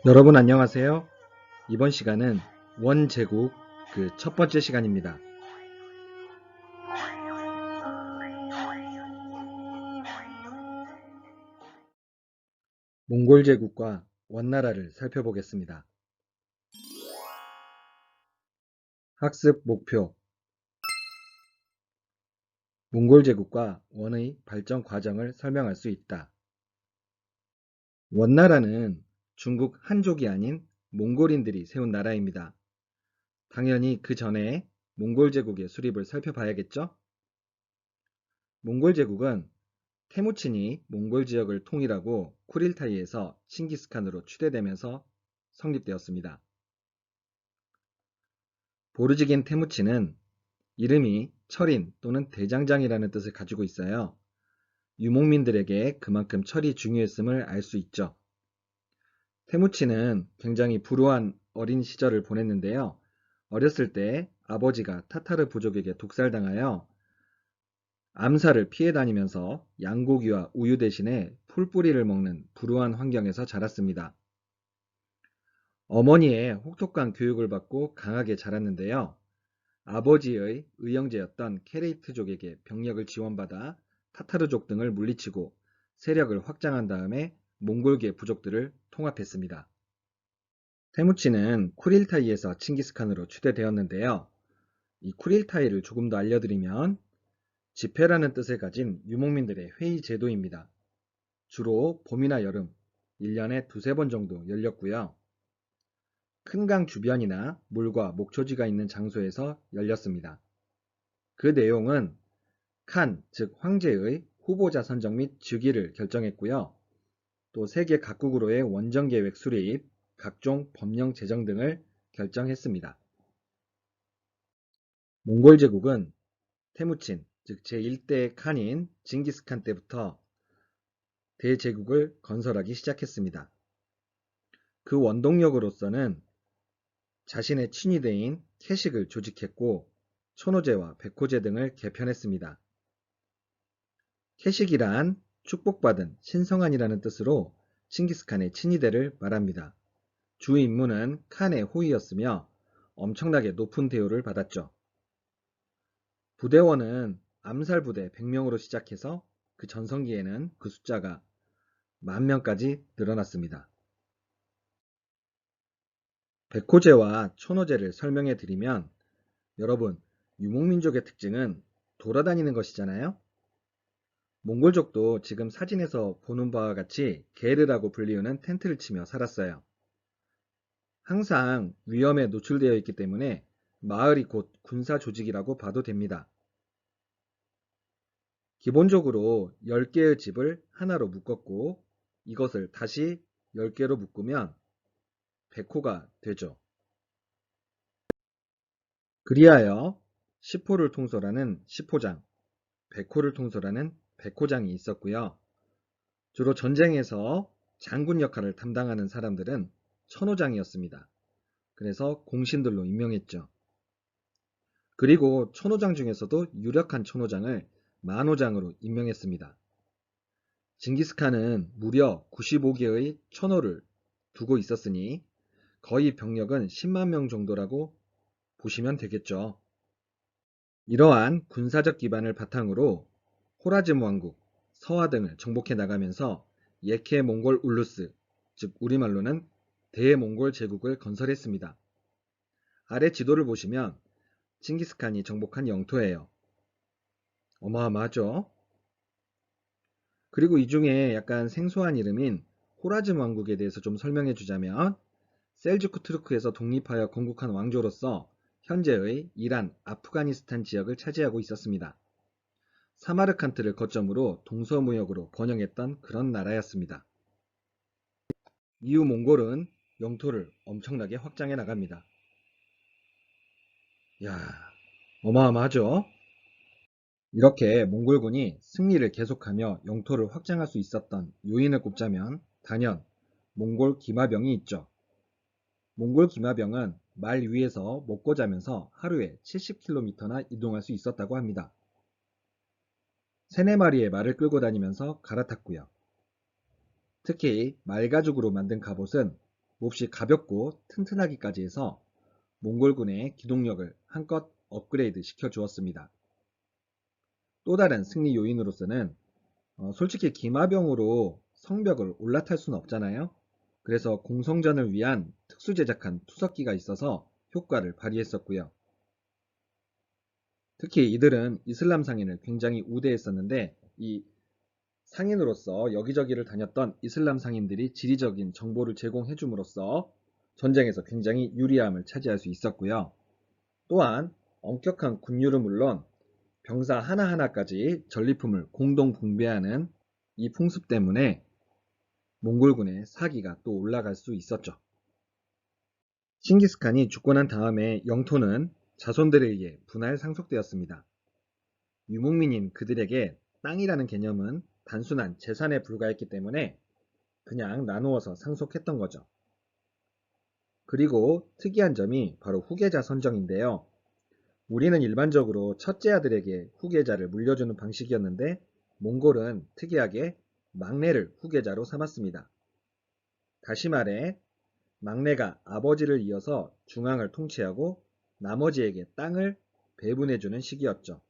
여러분 안녕하세요. 이번 시간은 원제국 그 첫 번째 시간입니다. 몽골 제국과 원나라를 살펴보겠습니다. 학습 목표: 몽골 제국과 원의 발전 과정을 설명할 수 있다. 원나라는 중국 한족이 아닌 몽골인들이 세운 나라입니다. 당연히 그 전에 몽골 제국의 수립을 살펴봐야겠죠? 몽골 제국은 테무친이 몽골 지역을 통일하고 쿠릴타이에서 칭기스칸으로 추대되면서 성립되었습니다. 보르지긴 테무친은 이름이 철인 또는 대장장이라는 뜻을 가지고 있어요. 유목민들에게 그만큼 철이 중요했음을 알 수 있죠. 테무친은 굉장히 불우한 어린 시절을 보냈는데요. 어렸을 때 아버지가 타타르 부족에게 독살당하여 암살을 피해 다니면서 양고기와 우유 대신에 풀뿌리를 먹는 불우한 환경에서 자랐습니다. 어머니의 혹독한 교육을 받고 강하게 자랐는데요. 아버지의 의형제였던 케레이트족에게 병력을 지원받아 타타르족 등을 물리치고 세력을 확장한 다음에 몽골계 부족들을 통합했습니다. 테무치는 쿠릴타이에서 칭기스칸으로 추대되었는데요. 이 쿠릴타이를 조금 더 알려드리면 집회라는 뜻을 가진 유목민들의 회의 제도입니다. 주로 봄이나 여름, 1년에 두세 번 정도 열렸고요. 큰 강 주변이나 물과 목초지가 있는 장소에서 열렸습니다. 그 내용은 칸, 즉 황제의 후보자 선정 및 즉위를 결정했고요. 또 세계 각국으로의 원정계획 수립, 각종 법령 제정 등을 결정했습니다. 몽골 제국은 테무친, 즉 제1대 칸인 징기스칸 때부터 대제국을 건설하기 시작했습니다. 그 원동력으로서는 자신의 친위대인 캐식을 조직했고 천호제와 백호제 등을 개편했습니다. 캐식이란 축복받은 신성한이라는 뜻으로 칭기스칸의 친위대를 말합니다. 주 임무는 칸의 호위였으며 엄청나게 높은 대우를 받았죠. 부대원은 암살부대 100명으로 시작해서 그 전성기에는 그 숫자가 10,000명까지 늘어났습니다. 백호제와 천호제를 설명해 드리면 여러분, 유목민족의 특징은 돌아다니는 것이잖아요. 몽골족도 지금 사진에서 보는 바와 같이 게르라고 불리우는 텐트를 치며 살았어요. 항상 위험에 노출되어 있기 때문에 마을이 곧 군사 조직이라고 봐도 됩니다. 기본적으로 10개의 집을 하나로 묶었고 이것을 다시 10개로 묶으면 백호가 되죠. 그리하여 10호를 통솔하는 10호장, 백호를 통솔하는 백호장이 있었고요. 주로 전쟁에서 장군 역할을 담당하는 사람들은 천호장이었습니다. 그래서 공신들로 임명했죠. 그리고 천호장 중에서도 유력한 천호장을 만호장으로 임명했습니다. 징기스칸은 무려 95개의 천호를 두고 있었으니 거의 병력은 10만 명 정도라고 보시면 되겠죠. 이러한 군사적 기반을 바탕으로 호라즘 왕국, 서화 등을 정복해 나가면서 예케 몽골 울루스, 즉 우리말로는 대몽골 제국을 건설했습니다. 아래 지도를 보시면 칭기스칸이 정복한 영토예요. 어마어마하죠? 그리고 이 중에 약간 생소한 이름인 호라즘 왕국에 대해서 좀 설명해 주자면 셀주크 투르크에서 독립하여 건국한 왕조로서 현재의 이란, 아프가니스탄 지역을 차지하고 있었습니다. 사마르칸트를 거점으로 동서무역으로 번영했던 그런 나라였습니다. 이후 몽골은 영토를 엄청나게 확장해 나갑니다. 야, 어마어마하죠? 이렇게 몽골군이 승리를 계속하며 영토를 확장할 수 있었던 요인을 꼽자면 단연 몽골 기마병이 있죠. 몽골 기마병은 말 위에서 먹고 자면서 하루에 70km나 이동할 수 있었다고 합니다. 3-4마리의 말을 끌고 다니면서 갈아탔고요. 특히 말가죽으로 만든 갑옷은 몹시 가볍고 튼튼하기까지 해서 몽골군의 기동력을 한껏 업그레이드 시켜 주었습니다. 또 다른 승리 요인으로서는 솔직히 기마병으로 성벽을 올라탈 수는 없잖아요. 그래서 공성전을 위한 특수 제작한 투석기가 있어서 효과를 발휘했었고요. 특히 이들은 이슬람 상인을 굉장히 우대했었는데 이 상인으로서 여기저기를 다녔던 이슬람 상인들이 지리적인 정보를 제공해 줌으로써 전쟁에서 굉장히 유리함을 차지할 수 있었고요. 또한 엄격한 군율은 물론 병사 하나하나까지 전리품을 공동 분배하는 이 풍습 때문에 몽골군의 사기가 또 올라갈 수 있었죠. 칭기스칸이 죽고 난 다음에 영토는 자손들에 의해 분할 상속되었습니다. 유목민인 그들에게 땅이라는 개념은 단순한 재산에 불과했기 때문에 그냥 나누어서 상속했던 거죠. 그리고 특이한 점이 바로 후계자 선정인데요. 우리는 일반적으로 첫째 아들에게 후계자를 물려주는 방식이었는데 몽골은 특이하게 막내를 후계자로 삼았습니다. 다시 말해 막내가 아버지를 이어서 중앙을 통치하고 나머지에게 땅을 배분해주는 식이었죠.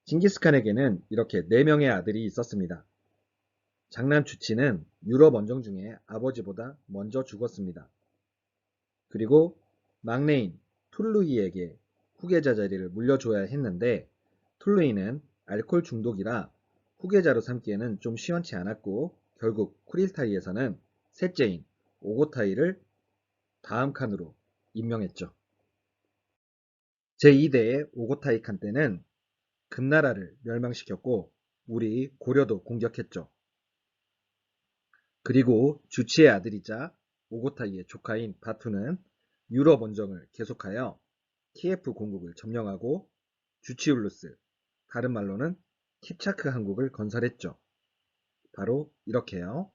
징기스칸에게는 이렇게 4명의 아들이 있었습니다. 장남 주치는 유럽 원정 중에 아버지보다 먼저 죽었습니다. 그리고 막내인 툴루이에게 후계자 자리를 물려줘야 했는데 툴루이는 알코올 중독이라 후계자로 삼기에는 좀 시원치 않았고 결국 쿠릴타이에서는 셋째인 오고타이를 다음 칸으로 임명했죠. 제2대의 오고타이 칸 때는 금나라를 멸망시켰고 우리 고려도 공격했죠. 그리고 주치의 아들이자 오고타이의 조카인 바투는 유럽 원정을 계속하여 키예프 공국을 점령하고 주치울루스, 다른 말로는 킵차크 항국을 건설했죠. 바로 이렇게요.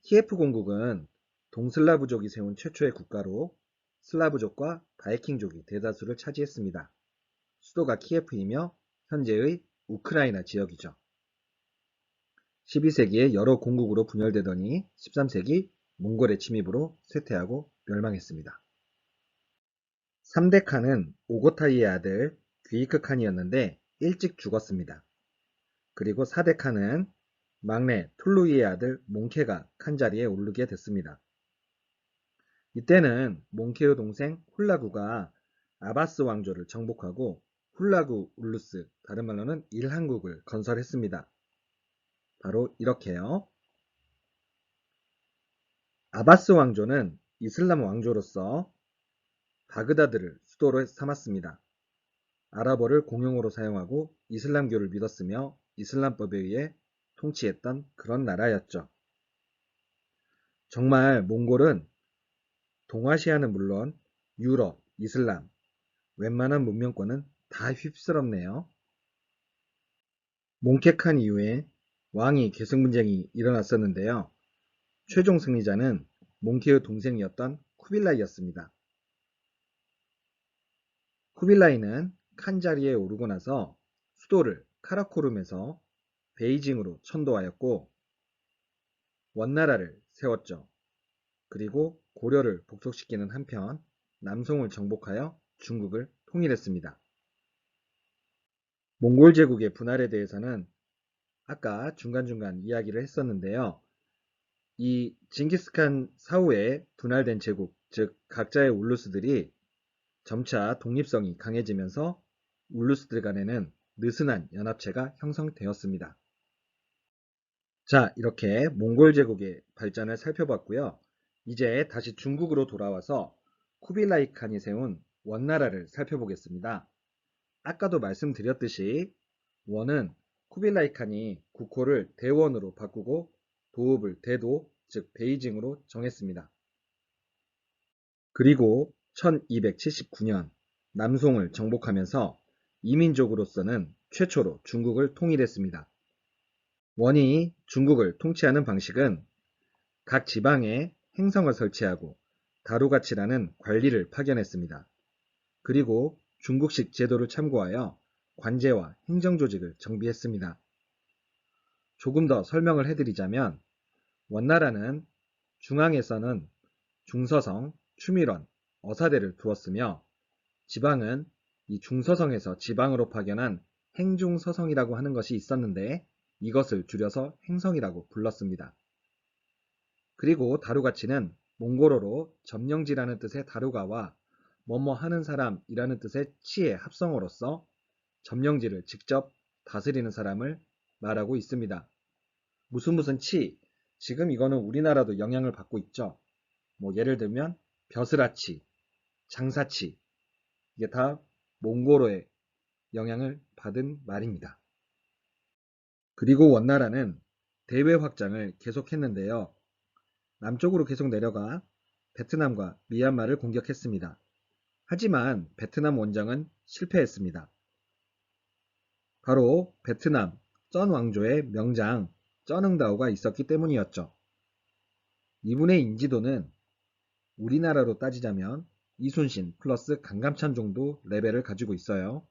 키예프 공국은 동슬라브족이 세운 최초의 국가로 슬라브족과 바이킹족이 대다수를 차지했습니다. 수도가 키예프이며 현재의 우크라이나 지역이죠. 12세기에 여러 공국으로 분열되더니 13세기 몽골의 침입으로 쇠퇴하고 멸망했습니다. 3대 칸은 오고타이의 아들 귀이크 칸이었는데 일찍 죽었습니다. 그리고 4대 칸은 막내 툴루이의 아들 몽케가 칸 자리에 오르게 됐습니다. 이때는 몽케의 동생 훌라구가 아바스 왕조를 정복하고 훌라구 울루스, 다른 말로는 일한국을 건설했습니다. 바로 이렇게요. 아바스 왕조는 이슬람 왕조로서 바그다드를 수도로 삼았습니다. 아랍어를 공용어로 사용하고 이슬람교를 믿었으며 이슬람법에 의해 통치했던 그런 나라였죠. 정말 몽골은 동아시아는 물론 유럽, 이슬람, 웬만한 문명권은 다 휩쓸었네요. 몽케칸 이후에 왕위 계승 분쟁이 일어났었는데요. 최종 승리자는 몽케의 동생이었던 쿠빌라이였습니다. 쿠빌라이는 칸 자리에 오르고 나서 수도를 카라코룸에서 베이징으로 천도하였고 원나라를 세웠죠. 그리고 고려를 복속시키는 한편 남송을 정복하여 중국을 통일했습니다. 몽골 제국의 분할에 대해서는 아까 중간중간 이야기를 했었는데요. 이 징기스칸 사후에 분할된 제국, 즉 각자의 울루스들이 점차 독립성이 강해지면서 울루스들 간에는 느슨한 연합체가 형성되었습니다. 자, 이렇게 몽골 제국의 발전을 살펴봤고요. 이제 다시 중국으로 돌아와서 쿠빌라이 칸이 세운 원나라를 살펴보겠습니다. 아까도 말씀드렸듯이 원은 쿠빌라이 칸이 국호를 대원으로 바꾸고 도읍을 대도, 즉 베이징으로 정했습니다. 그리고 1279년 남송을 정복하면서 이민족으로서는 최초로 중국을 통일했습니다. 원이 중국을 통치하는 방식은 각 지방에 행성을 설치하고 다루가치라는 관리를 파견했습니다. 그리고 중국식 제도를 참고하여 관제와 행정조직을 정비했습니다. 조금 더 설명을 해드리자면 원나라는 중앙에서는 중서성, 추밀원, 어사대를 두었으며 지방은 이 중서성에서 지방으로 파견한 행중서성이라고 하는 것이 있었는데 이것을 줄여서 행성이라고 불렀습니다. 그리고 다루가치는 몽골어로 점령지라는 뜻의 다루가와 뭐뭐 하는 사람이라는 뜻의 치의 합성어로서 점령지를 직접 다스리는 사람을 말하고 있습니다. 무슨 치, 지금 이거는 우리나라도 영향을 받고 있죠. 뭐 예를 들면 벼슬아치, 장사치, 이게 다 몽골어의 영향을 받은 말입니다. 그리고 원나라는 대외 확장을 계속했는데요. 남쪽으로 계속 내려가 베트남과 미얀마를 공격했습니다. 하지만 베트남 원정은 실패했습니다. 바로 베트남 쩐 왕조의 명장 쩐응다오가 있었기 때문이었죠. 이분의 인지도는 우리나라로 따지자면 이순신 플러스 강감찬 정도 레벨을 가지고 있어요.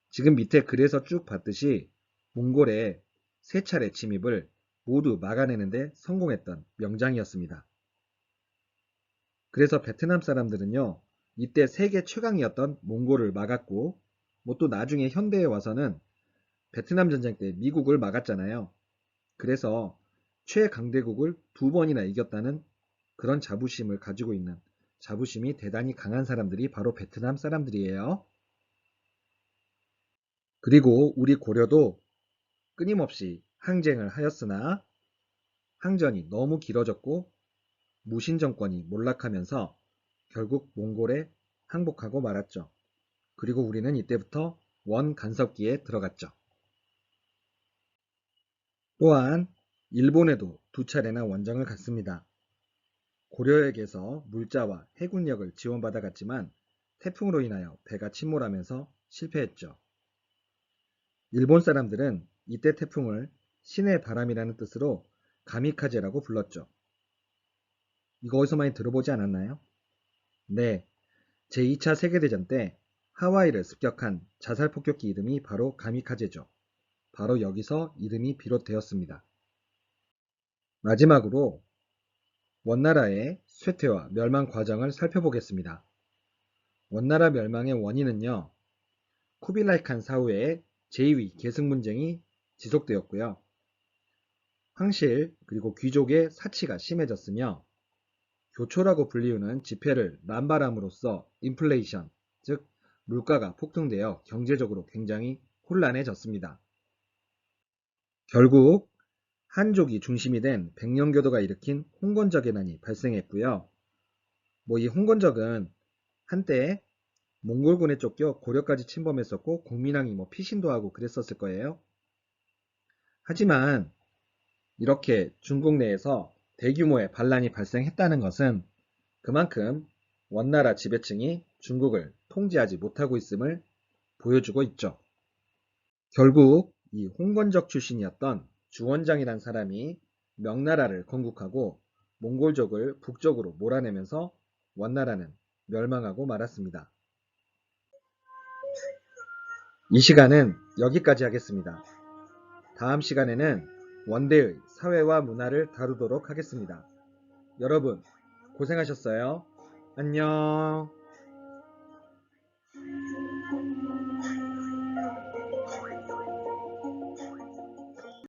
지금 밑에 글에서 쭉 봤듯이 몽골의 3차례 침입을 모두 막아내는데 성공했던 명장이었습니다. 그래서 베트남 사람들은요, 이때 세계 최강이었던 몽골을 막았고, 뭐 또 나중에 현대에 와서는 베트남 전쟁 때 미국을 막았잖아요. 그래서 최강대국을 2번이나 이겼다는 그런 자부심을 가지고 있는, 자부심이 대단히 강한 사람들이 바로 베트남 사람들이에요. 그리고 우리 고려도 끊임없이 항쟁을 하였으나 항전이 너무 길어졌고 무신 정권이 몰락하면서 결국 몽골에 항복하고 말았죠. 그리고 우리는 이때부터 원간섭기에 들어갔죠. 또한 일본에도 2차례나 원정을 갔습니다. 고려에게서 물자와 해군력을 지원받아 갔지만 태풍으로 인하여 배가 침몰하면서 실패했죠. 일본 사람들은 이때 태풍을 신의 바람이라는 뜻으로 가미카제라고 불렀죠. 이거 어디서 많이 들어보지 않았나요? 네, 제2차 세계대전 때 하와이를 습격한 자살폭격기 이름이 바로 가미카제죠. 바로 여기서 이름이 비롯되었습니다. 마지막으로 원나라의 쇠퇴와 멸망 과정을 살펴보겠습니다. 원나라 멸망의 원인은요, 쿠빌라이 칸 사후에 제2위 계승 문쟁이 지속되었고요. 황실 그리고 귀족의 사치가 심해졌으며 교초라고 불리우는 지폐를 남발함으로써 인플레이션, 즉 물가가 폭등되어 경제적으로 굉장히 혼란해졌습니다. 결국 한족이 중심이 된 백령교도가 일으킨 홍건적의 난이 발생했고요. 이 홍건적은 한때 몽골군에 쫓겨 고려까지 침범했었고 공민왕이 피신도 하고 그랬었을 거예요. 하지만 이렇게 중국 내에서 대규모의 반란이 발생했다는 것은 그만큼 원나라 지배층이 중국을 통제하지 못하고 있음을 보여주고 있죠. 결국 이 홍건적 출신이었던 주원장이란 사람이 명나라를 건국하고 몽골족을 북쪽으로 몰아내면서 원나라는 멸망하고 말았습니다. 이 시간은 여기까지 하겠습니다. 다음 시간에는 원대의 사회와 문화를 다루도록 하겠습니다. 여러분 고생하셨어요. 안녕.